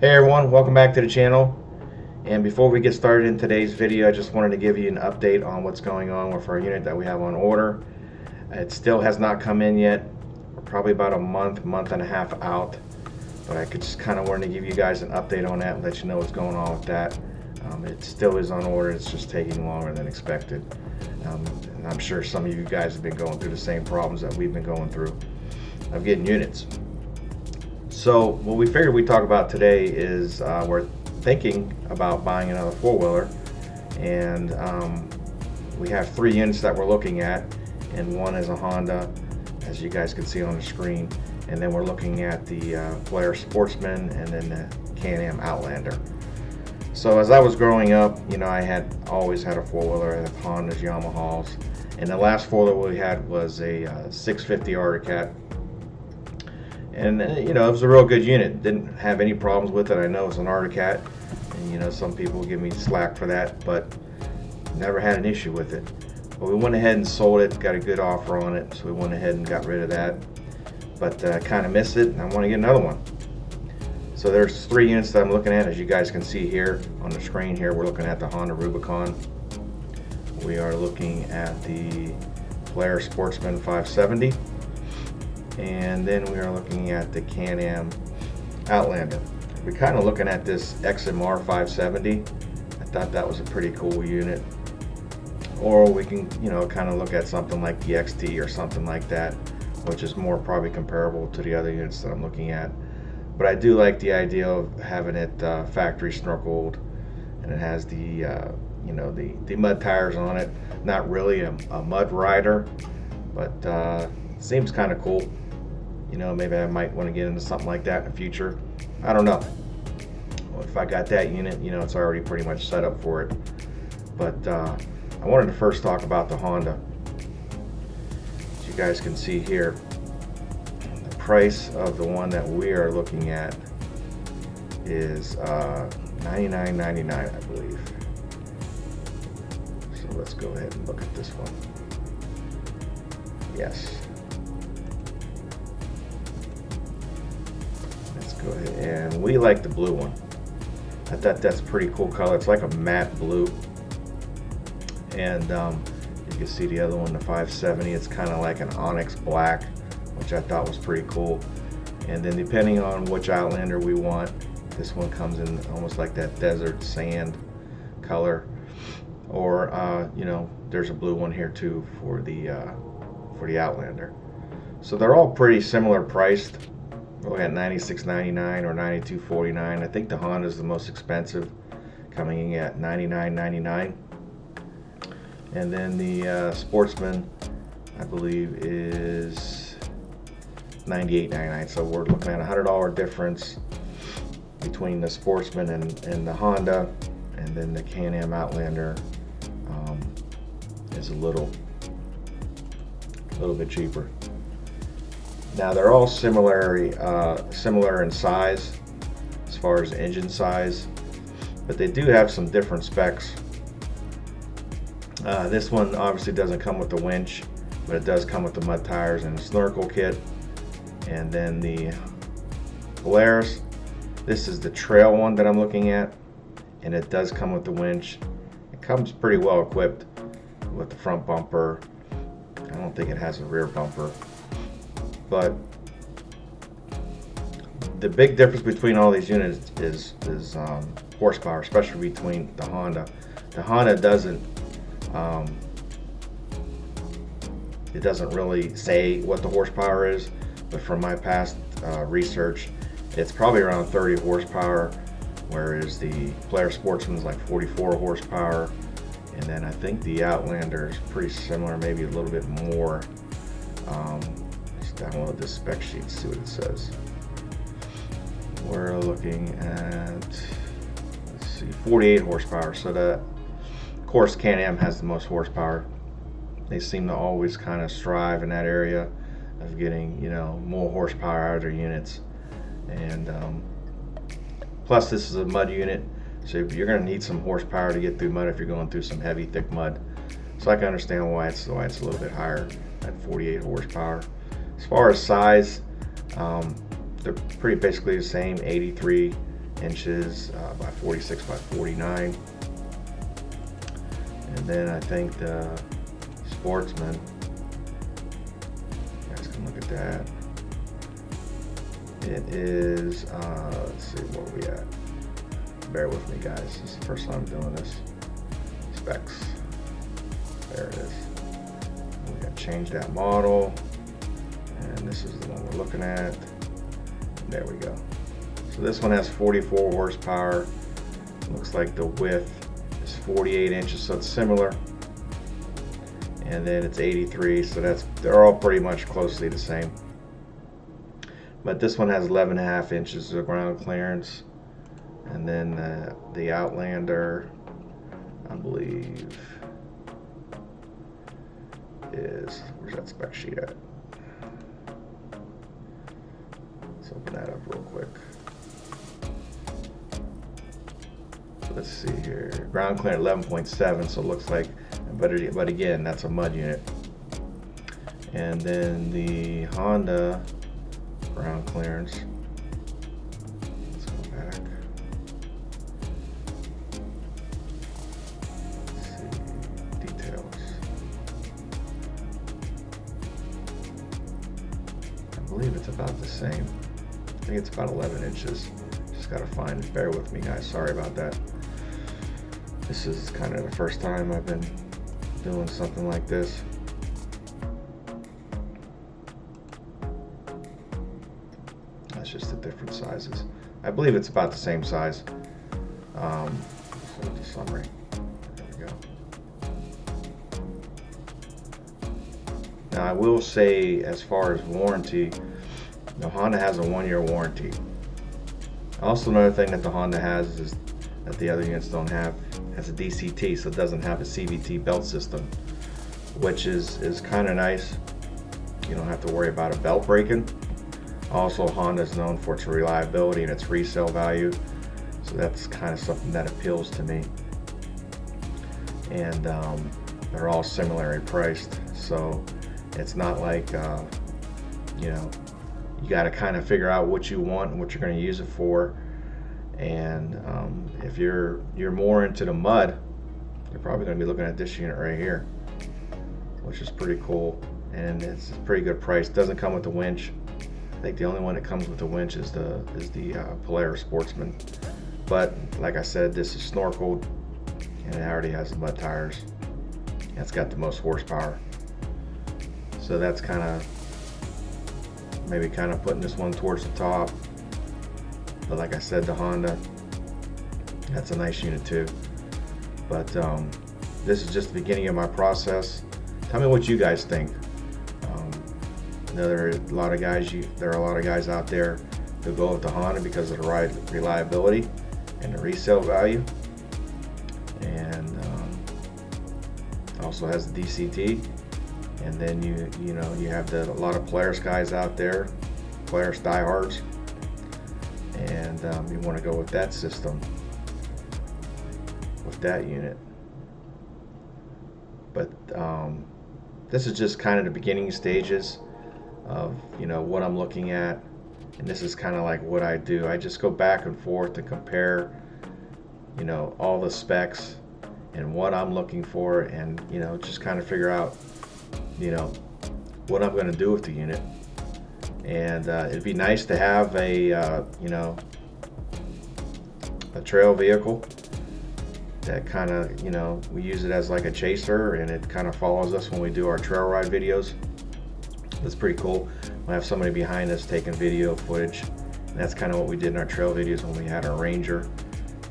Hey everyone, welcome back to the channel. And before we get started in today's video, I just wanted to give you an update on what's going on with our unit that we have on order. It still has not come in yet. We're probably about a month and a half out. But I just kind of wanted to give you guys an update on that and let you know what's going on with that. It still is on order, it's just taking longer than expected. And I'm sure some of you guys have been going through the same problems that we've been going through of getting units. So what we figured we'd talk about today is we're thinking about buying another four-wheeler, and we have 3 units that we're looking at, and one is a Honda, as you guys can see on the screen, and then we're looking at the Polaris Sportsman and then the Can-Am Outlander. So as I was growing up, you know, I had always had a four-wheeler. I had Hondas, Yamahas, and the last four-wheeler we had was a 650 Arctic Cat. And you know, it was a real good unit. Didn't have any problems with it. I know it's an Arctic Cat, and you know, some people give me slack for that, but never had an issue with it. But we went ahead and sold it, got a good offer on it, so we went ahead and got rid of that. But I kind of miss it, and I want to get another one. So there's 3 units that I'm looking at, as you guys can see here on the screen. Here we're looking at the Honda Rubicon. We are looking at the Polaris Sportsman 570. And then we are looking at the Can-Am Outlander. We're kind of looking at this XMR 570. I thought that was a pretty cool unit. Or we can, you know, kind of look at something like the XT or something like that, which is more probably comparable to the other units that I'm looking at. But I do like the idea of having it factory snorkeled, and it has the, you know, the mud tires on it. Not really a mud rider, but seems kind of cool. You know, maybe I might want to get into something like that in the future. I don't know. Well, if I got that unit, you know, it's already pretty much set up for it. But I wanted to first talk about the Honda. As you guys can see here, the price of the one that we are looking at is $99.99, I believe. So let's go ahead and look at this one. Yes. Go ahead, and we like the blue one. I thought that's a pretty cool color. It's like a matte blue, and you can see the other one, the 570. It's kind of like an onyx black, which I thought was pretty cool. And then depending on which Outlander we want, this one comes in almost like that desert sand color, or you know, there's a blue one here too for the Outlander. So they're all pretty similar priced. We're at $96.99 or $92.49. I think the Honda is the most expensive, coming in at $99.99. And then the Sportsman, I believe, is $98.99. So we're looking at a $100 difference between the Sportsman and the Honda. And then the Can-Am Outlander is a little bit cheaper. Now they're all similar in size as far as engine size, but they do have some different specs. This one obviously doesn't come with the winch, but it does come with the mud tires and the snorkel kit. And then the Polaris, this is the trail one that I'm looking at, and it does come with the winch. It comes pretty well equipped with the front bumper. I don't think it has a rear bumper. But the big difference between all these units is horsepower, especially between the Honda. The Honda doesn't it doesn't really say what the horsepower is, but from my past research, it's probably around 30 horsepower, whereas the Polaris Sportsman is like 44 horsepower, and then I think the Outlander is pretty similar, maybe a little bit more. Download this spec sheet, see what it says. We're looking at, let's see, 48 horsepower. So that, of course, Can-Am has the most horsepower. They seem to always kind of strive in that area of getting, you know, more horsepower out of their units. And plus, this is a mud unit, so you're going to need some horsepower to get through mud if you're going through some heavy, thick mud. So I can understand why it's a little bit higher at 48 horsepower. As far as size, they're pretty basically the same, 83 inches by 46 by 49. And then I think the Sportsman, you guys can look at that. It is, let's see, where we at? Bear with me, guys. This is the first time I'm doing this. Specs. There it is. We got to change that model. And this is the one we're looking at. There we go. So this one has 44 horsepower. Looks like the width is 48 inches, so it's similar. And then it's 83, so they're all pretty much closely the same. But this one has 11.5 inches of ground clearance. And then the Outlander, I believe, where's that spec sheet at? Let's open that up real quick. Let's see here. Ground clearance 11.7, so it looks like, but again, that's a mud unit. And then the Honda ground clearance. Let's go back. Let's see details. I believe it's about the same. I think it's about 11 inches. Just gotta find it. Bear with me, guys. Sorry about that. This is kind of the first time I've been doing something like this. That's just the different sizes. I believe it's about the same size. So the summary. There we go. Now I will say, as far as warranty, the Honda has a 1-year warranty. Also, another thing that the Honda has is that the other units don't have, has a DCT, so it doesn't have a CVT belt system, which is kind of nice. You don't have to worry about a belt breaking. Also, Honda is known for its reliability and its resale value, so that's kind of something that appeals to me. And they're all similarly priced, so it's not like you know, you got to kind of figure out what you want and what you're going to use it for. And if you're more into the mud, you're probably going to be looking at this unit right here, which is pretty cool, and it's a pretty good price. Doesn't come with the winch. I think the only one that comes with the winch is the Polaris Sportsman. But like I said, this is snorkeled, and it already has the mud tires. It's got the most horsepower, so that's maybe putting this one towards the top. But like I said, the Honda, that's a nice unit too. But this is just the beginning of my process. Tell me what you guys think. I know there are a lot of guys out there who go with the Honda because of the reliability and the resale value, and also has the DCT. And then you have a lot of Polaris guys out there, Polaris diehards, and you want to go with that system, with that unit. But this is just kind of the beginning stages of what I'm looking at, and this is kind of like what I do. I just go back and forth to compare all the specs and what I'm looking for, and just kind of figure out what I'm going to do with the unit. And it'd be nice to have a trail vehicle that kind of we use it as like a chaser, and it kind of follows us when we do our trail ride videos. That's pretty cool. We have somebody behind us taking video footage, and that's kind of what we did in our trail videos when we had our Ranger.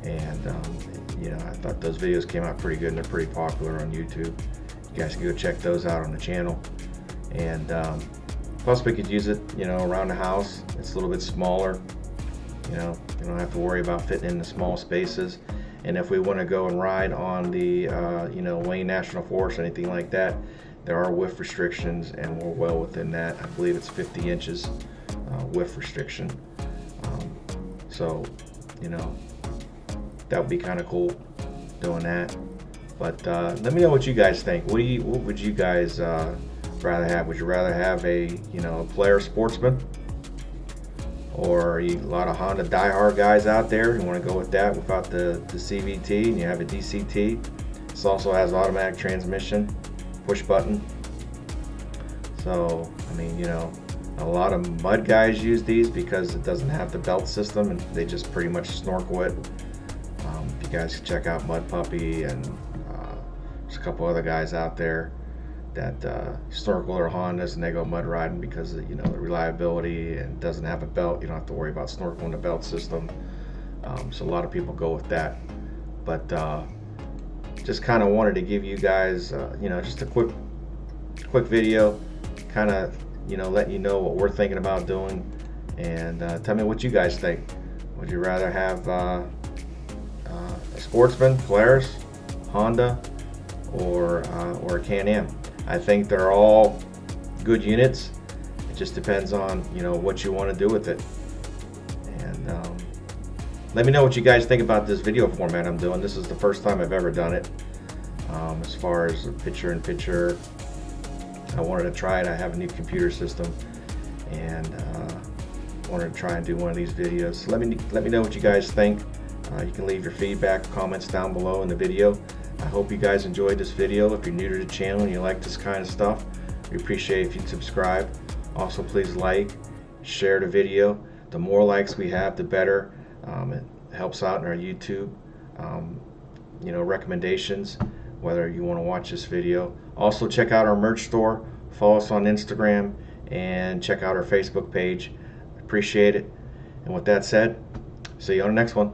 And I thought those videos came out pretty good, and they're pretty popular on YouTube. You guys can go check those out on the channel. And plus we could use it around the house. It's a little bit smaller. You don't have to worry about fitting in the small spaces. And if we want to go and ride on the Wayne National Forest or anything like that, there are width restrictions, and we're well within that. I believe it's 50 inches width restriction. So that would be kind of cool doing that. But let me know what you guys think. What would you guys rather have? Would you rather have a Polaris Sportsman, or a lot of Honda diehard guys out there who want to go with that without the CVT, and you have a DCT. This also has automatic transmission, push button. So I mean, you know, a lot of mud guys use these because it doesn't have the belt system, and they just pretty much snorkel it. If you guys check out Mud Puppy, and there's a couple other guys out there that snorkel their Hondas and they go mud riding because of, you know, the reliability, and doesn't have a belt. You don't have to worry about snorkeling the belt system. So a lot of people go with that. But just kind of wanted to give you guys, you know, just a quick video, kind of, you know, letting you know what we're thinking about doing, and tell me what you guys think. Would you rather have a Sportsman, Polaris, Honda, or a Can-Am? I think they're all good units. It just depends on, you know, what you want to do with it. And let me know what you guys think about this video format I'm doing. This is the first time I've ever done it. As far as picture-in-picture, I wanted to try it. I have a new computer system, and wanted to try and do one of these videos. So let me know what you guys think. You can leave your feedback, comments down below in the video. I hope you guys enjoyed this video. If you're new to the channel and you like this kind of stuff, we appreciate if you'd subscribe. Also, please like, share the video. The more likes we have, the better. It helps out in our YouTube, you know, recommendations, whether you want to watch this video. Also, check out our merch store, follow us on Instagram, and check out our Facebook page. Appreciate it. And with that said, see you on the next one.